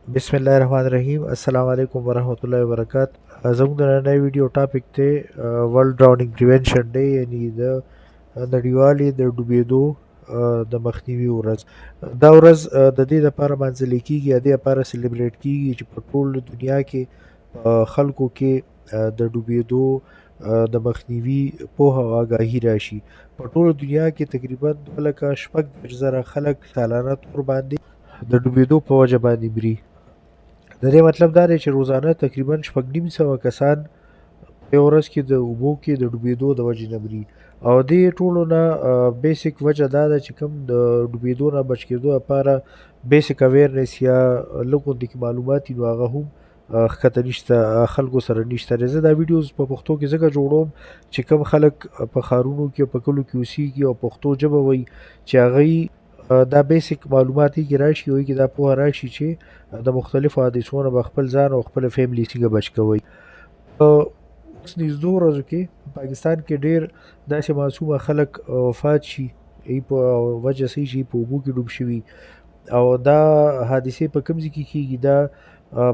بسم الله الرحمن الرحیم. السلام علیکم ورحمۃ اللہ وبرکاتہ. زموږ د نننۍ ویډیو ټاپک دی ورلد ډراونینګ پریونشن ډے، یعنی د نړیوالې د ډوبېدو د مخنیوي ورځ. دا ورځ د دې لپاره مانځلې کیږي، د دې لپاره سلیبریټ کیږي چې په ټول دنیا کې خلکو کې د ډوبېدو د مخنیوي پوهه او آګاهي راشي. په ټول دنیا کې تقریبا 2,6,000 خلک سالانه طور باندې د ډوبېدو په وجه باندې مري. د دې مطلب دا دی چې روزانه تقریبا 6,500 کسان په یوه ورځ کې د اوبو کې د ډوبېدو د وجې نه مري. او دې ټولو نه بیسیک وجه دا ده چې کوم د ډوبېدو نه بچ کېدو لپاره بیسیک اویرنس یا لږ غوندې کې معلومات وي، نو هغه هم ښکته نشته، خلکو سره نشته. زه دا ویډیوز په پښتو کې ځکه جوړوم چې کوم خلک په ښارونو کې او په کلو کې اوسېږي او پښتو ژبه وایي، چې هغوی دا بیسیک معلومات یې کې راشي او کې دا پوهه راشي چې د مختلفو حادثو نه به خپل ځان او خپله فیملی څنګه بچ کوئ. په اوس نږدې ورځو کې په پاکستان کې ډېر داسې معصومه خلک وفات شي په وجه څه چې په اوبو کې ډوب شوي. او دا حادثې په کوم ځای کې کېږي؟ دا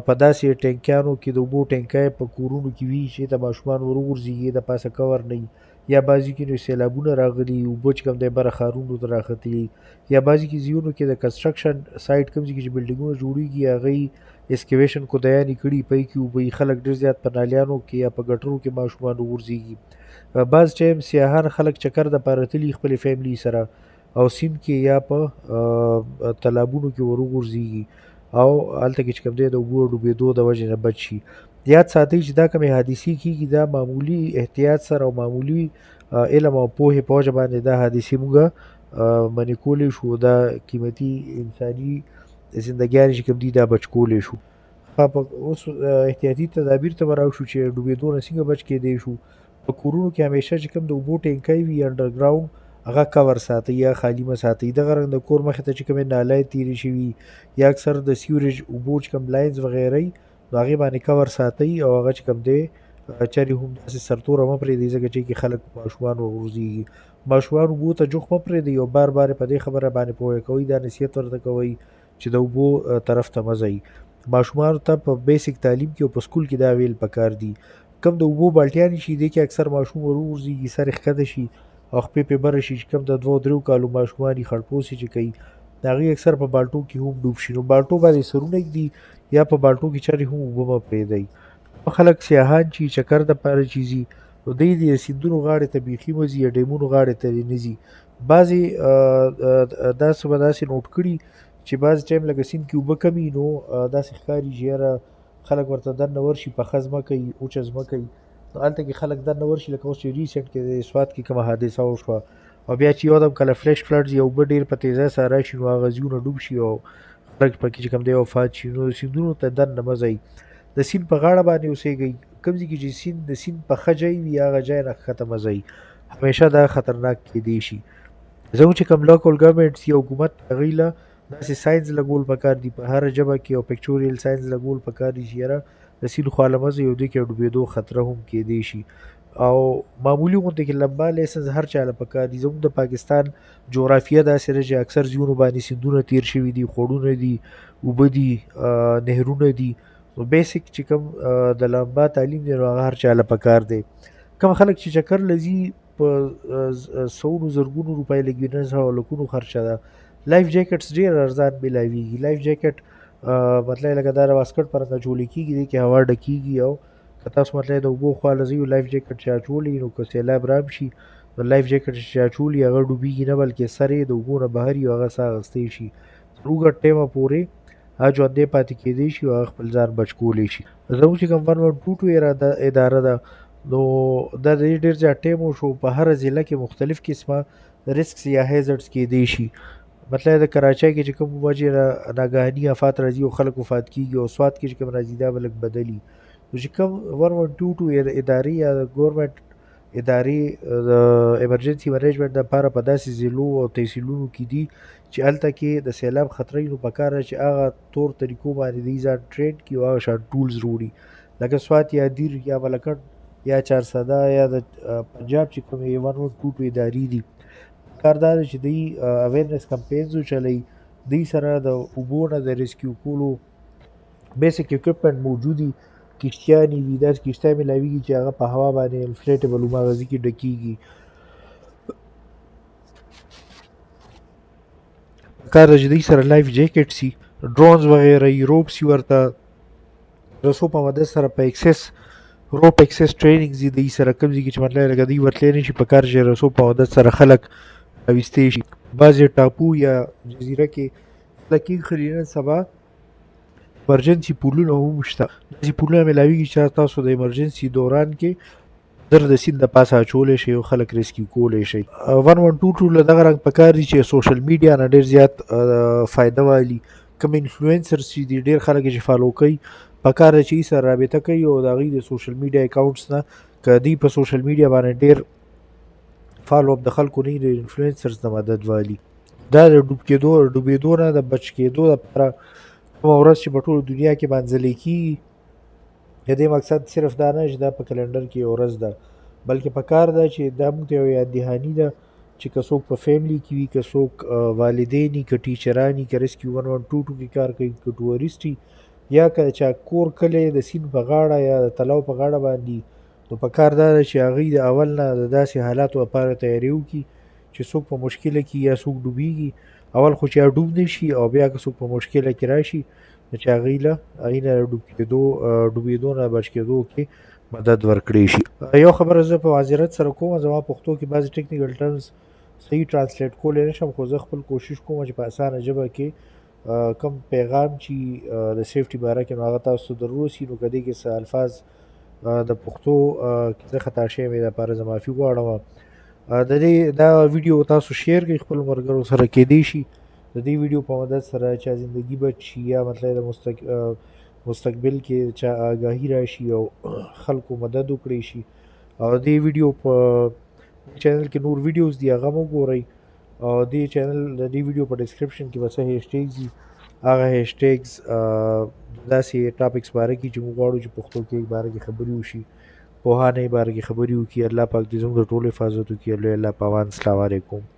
په داسې ټینکیانو کې د اوبو ټینکی په کورونو کې وي چې د ماشومان ور وغورځېږي، د پاسه کور نه وي، یا بعضې کې نو سیلابونه راغلي، اوبه چې کوم دی بره ښارونو ته راختلي، یا بعضې کې ځایونو کې د کنسټرکشن سایټ کوم ځای کې چې بلډینګونه جوړېږي هغوی اسکیویشن کودیانې کړي، پای کې اوبه وي، خلک ډېر زیات په نالیانو کې یا په ګټرو کې ماشومان وغورځېږي. بعض ټایم سیاحان خلک چکر دپاره تلي خپلې فیملی سره او سیند کې یا په تالابونو کې ور وغورځېږي او هلته کې چې کوم دی د اوبو ډوبېدو د وجې نه بچ شي. یاد ساتئ چې دا کومې حادثې کېږي دا معمولي احتیاط سره او معمولي علم او پوهې په وجه باندې دا حادثې موږ منع کولی شو، دا قیمتي انساني زندګیانې چې کوم دي دا بچ کولی شو. اوس احتیاطي تدابیر ته به راشو چې ډوبېدو نه څنګه بچ کېدی شو. په کورونو کې همیشه چې کوم د اوبو ټینکی وي انډرګراوند هغه کور ساتئ یا خالي مه ساتئ. دغه رنګ د کور مخې ته چې کومې نالۍ تېرې شوي یا اکثر د سیوریج اوبو چې کوم لاینز وغیره وي نو هغې باندې کور ساتئ او هغه چې کوم دی چرې هم داسې سرتوره مه پرېږدئ ځکه چې کې خلک ماشومان وغورځېږي. ماشومان اوبو ته جوخ مه پرېږدئ او بار بار په دې خبره باندې پوهه کوئ، دا نصیحت ورته کوئ چې د اوبو طرف ته مه ځئ. ماشومانو ته په بیسیک تعلیم کې او په سکول کې دا ویل پکار دي. کم د اوبو بالټیانې شي دې کې اکثر ماشوم ور وغورځېږي، سر یې ښکته شي او خپې پې بره شي. چې کوم د 2-3 کالو ماشومان یې خړپوسې چې کوي هغوی اکثر په بالټو کې هم ډوب شي. نو بالټو باندې سرونه ږدي یا په بالټو کې چرې هم اوبه مه پرېږدئ. خلک سیاحان چې چکر دپاره چې ځي نو دوی د سیندونو غاړې ته بیخي مه ځي یا ډیمونو غاړې ته دې نه ځي. بعضې داسې به داسې نوټ کړي چې بعضې ټایم لکه سیند کې اوبه کمې نو داسې ښکاري چې یاره خلک ورته دننه ورشي، پخه ځمکه وي، اوچه ځمکه وي، نو هلته کې خلک دننه ورشي. لکه اوس چې ریسنټ کې د سوات کې کومه حادثه وشوه او بیا چې یو دم کله فلش فلډز یا اوبه ډېر په تیزۍ سره راشي نو هغه ځایونه ډوب شي او خلک پکې چې کوم دی وفات شي. نو سیندونو ته دننه مه ځئ، د سیند په غاړه باندې اوسېږئ. کوم ځای کې چې د سیند پخه ځای وي هغه ځای نه ښکته مه ځئ، همیشه دا خطرناک کیدی شي. زموږ چې کوم لوکل ګورنمنټس یا حکومت هغوی له داسې ساینس لګول پکار دي، په هره ژبه کې او پکچوریل ساینس لګول پکار دي چې یاره د سیند خوا له مه ځئ او دې کې ډوبېدو خطره هم کیدی شي. او معمولي غوندې کې لمبا لایسنس هر چا له پکار دي. زموږ د پاکستان جغرافیه داسې ده چې اکثر ځایونو باندې سیندونه تېر شوي دي، خوړونه دي، اوبه دي، نهرونه دي. نو بیسیک چې کوم د لمبا تعلیم دی نو هغه هر چا له پکار دی. کوم خلک چې چکر له ځي په سوونو زرګونو روپۍ لګي، نه سوه لکونو خرچه ده. لایف جاکټس ډېر ارزان میلاویږي. لایف جاکټ مطلب لکه دا د واسکټ په رنګه جوړې کېږي، دې کې هوا ډکېږي او که تاسو مطلب د اوبو خوا له ځئ لایف جاکټ چې اچولی نو که سیلاب رام شي نو لایف جاکټ چې اچولي هغه ډوبېږي نه بلکې سر یې د اوبو نه بهر وي او هغه ساه اخیستی شي. تر اوږد ټایمه پورې هغه ژوندی پاتې کېدی شي او هغه خپل ځان بچ کولی شي. زموږ چې کوم 112 اداره ده نو دا د ډېر زیات ټایم وشو، په هره ضلع کې مختلف قسمه رسکس یا هیزرډس کېدی شي. مطلب د کراچۍ کې چې کوم وجې نه ناګهاني افات راځي او خلک وفات کېږي او سوات کې چې کوم راځي دا به لږ بدلي. نو چې کوم 112 ادارې یا د ګورنمنټ ادارې د ایمرجنسي منیجمنټ دپاره په داسې ضلعو او تحصیلونو کې دي چې هلته کې د سیلاب خطره وي نو پکار ده چې هغه طور طریقو باندې دوی ځان ټرین کړي او هغه شان ټولز وروړي. لکه سوات یا دیر یا ملکند یا چارسده یا د پنجاب چې کومې 112 ادارې دي کار دا دی چې دوی اویرنس کمپینز وچلوي، دوی سره د اوبو نه د ریسکیو کولو بیسیک اکوپمنټ موجودي، کښتیانې وي، داسې کښتۍ میلاویږي چې هغه په هوا باندې انفلیټیبل مغزي کې ډکېږي. پکار ده چې دوی سره لایف جیکټ سي، ډرونز وغیره یي، روپ سي ورته، رسو په مدد سره په اکسس روپ اکسس ټریننګ زی دوی سره کوم ځای کې چې مطلب لکه دوی ورتلی نه شي، پکار چې رسو په مدد سره خلک راویستی شي. بعضې ټاپو یا جزیره کې خلک کښېنښلي نن سبا ایمرجنسي پولونه هم شته، داسې پولونه میلاویږي چې تاسو د ایمرجنسي دوران کې در د سیند د پاسه اچولی شئ او خلک ریسکیو کولی شئ. 112 له دغه رنګ پکار دي چې سوشل میډیا نه ډېر زیات فایده والي. کوم انفلوئنسرز چې دي ډېر خلک یې چې فالو کوي، پکار ده چې یې سره رابطه کوي او د هغوی د سوشل میډیا اکاونټس نه که دوی په سوشل میډیا باندې ډېر فالو اپ د خلکو نه د انفلوئنسرز نه مدد والي. دا د ډوبېدو نه د بچ کېدو لپاره کومه ورځ چې په ټوله دنیا کې منځلې کېږي، د دې مقصد صرف دا نه چې دا په کلنډر کې یو ورځ ده، بلکې پکار ده چې دا موږ ته یو یاد دهاني ده چې که څوک په فیملی کې وي، که څوک والدین وي، که ټیچران وي، که ریسکیو 112 کې کار کوي، که ټوریسټ وي، یا که چا کور کلی د سیند په غاړه یا د تلاو په غاړه باندې، نو پکار دا ده چې هغوی د اول نه د داسې حالاتو لپاره تیاری وکړي چې څوک په مشکله کې یا څوک ډوبېږي، اول خو چې ډوب نه شي، او بیا که څوک په مشکله کې راشي چې هغوی نه ډوبېدو نه بچ کېدو کې مدد ورکړی شي. یو خبره زه په معذرت سره کوم، زما پښتو کې بعضې ټیکنیکل ټرمز صحیح ټرانسلیټ کولی نه شم، خو زه خپل کوشش کوم چې په اسانه ژبه کې کوم پیغام چې د سیفټي باره کې نو هغه تاسو ته در ورسي. نو که دې کې څه الفاظ د پښتو کې زه خطا شوی مې دپاره زه معافي غواړم. دا ویډیو تاسو شیر کړئ خپلو ملګرو سره، کیدی شي د دې ویډیو په مدد سره چا زندگی بچ شي، یا مطلب د مستقبل کې چا آګاهي راشي او خلکو مدد وکړی شي. او دې ویډیو په چینل کې نور ویډیوز دي، هغه هم وګورئ. او دې چینل د دې ویډیو په ډسکرپشن کې به څه هیشټیګز دي، هغه هیشټیګز داسې ټاپکس باره کې چې موږ غواړو چې پښتو کې باره کې خبرې وشي، پوهانه باره کې خبرې وکړي. الله پاک دې زموږ د ټولو حفاظت وکړي. الله په امان. السلام علیکم.